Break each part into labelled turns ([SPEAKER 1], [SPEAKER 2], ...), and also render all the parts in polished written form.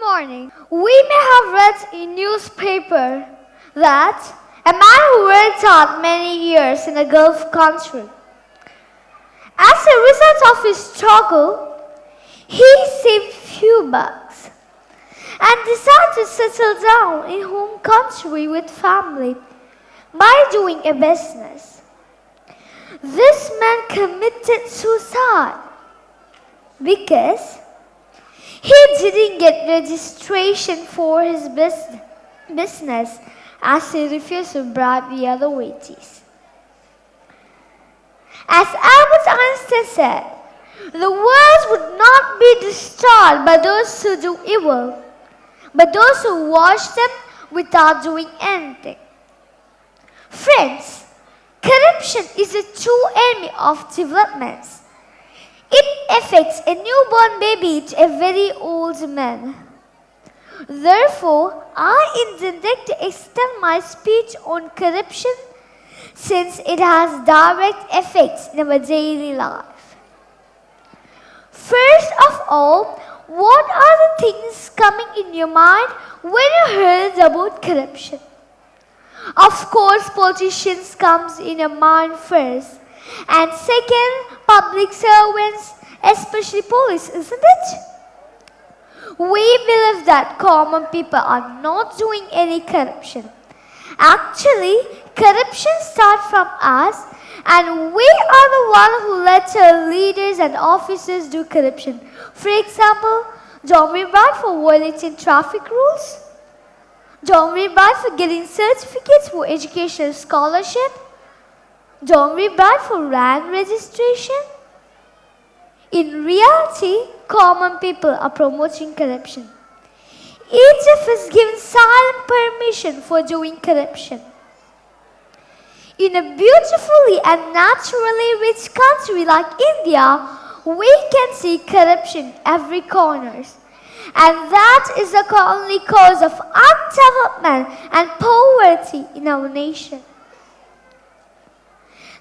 [SPEAKER 1] morning, we may have read in newspaper that a man who worked hard many years in a Gulf country, as a result of his struggle, he saved few bucks and decided to settle down in home country with family by doing a business. This man committed suicide because he didn't get registration for his business as he refused to bribe the other waiters. As Albert Einstein said, the world would not be destroyed by those who do evil, but those who watch them without doing anything. Friends, corruption is a true enemy of development. It affects a newborn baby to a very old man. Therefore, I intended to extend my speech on corruption since it has direct effects in our daily life. First of all, what are the things coming in your mind when you heard about corruption? Of course, politicians comes in your mind first. And second, public servants, especially police, isn't it? We believe that common people are not doing any corruption. Actually, corruption starts from us, and we are the one who lets our leaders and officers do corruption. For example, don't we bribe for violating traffic rules? Don't we bribe for getting certificates for educational scholarship? Don't we bribe for land registration? In reality, common people are promoting corruption. Each of us given silent permission for doing corruption. In a beautifully and naturally rich country like India, we can see corruption every corner. And that is the only cause of undevelopment and poverty in our nation.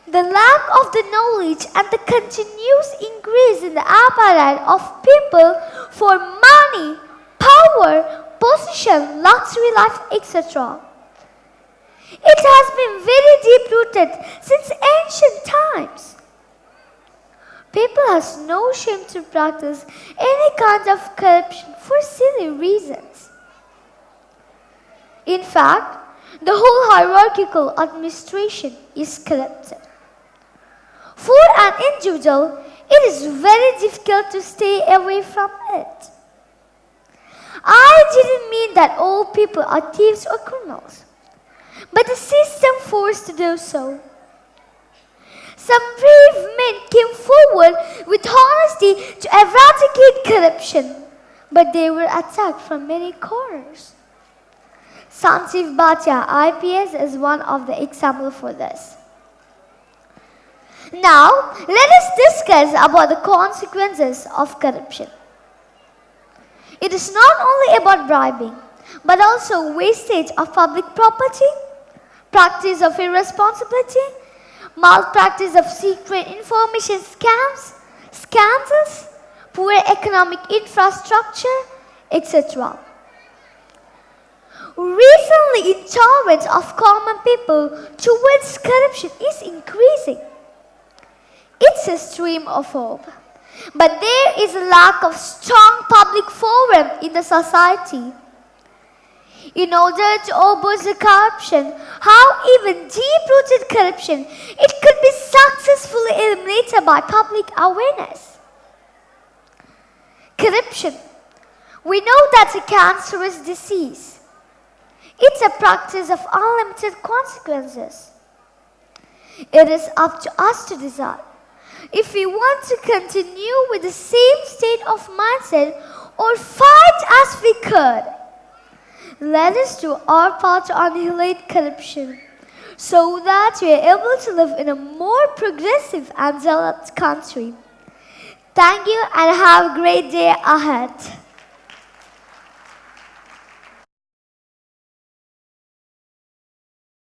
[SPEAKER 1] The lack of the knowledge and the continuous increase in the appetite of people for money, power, position, luxury life, etc. It has been very deep-rooted since ancient times. People have no shame to practice any kind of corruption for silly reasons. In fact, the whole hierarchical administration is corrupted. For an individual, it is very difficult to stay away from it. I didn't mean that all people are thieves or criminals, but the system forced to do so. Some brave men came forward with honesty to eradicate corruption, but they were attacked from many corners. Sanjeev Bhatia, IPS, is one of the examples for this. Now, let us discuss about the consequences of corruption. It is not only about bribing, but also wastage of public property, practice of irresponsibility, malpractice of secret information scams, scandals, poor economic infrastructure, etc. Recently, intolerance of common people towards corruption is increasing. It's a stream of hope. But there is a lack of strong public forum in the society. In order to oppose the corruption, how even deep-rooted corruption, it could be successfully eliminated by public awareness. Corruption. We know that's a cancerous disease. It's a practice of unlimited consequences. It is up to us to decide if we want to continue with the same state of mindset or fight as we could. Let us do our part to annihilate corruption so that we are able to live in a more progressive and developed country. Thank you and have a great day ahead.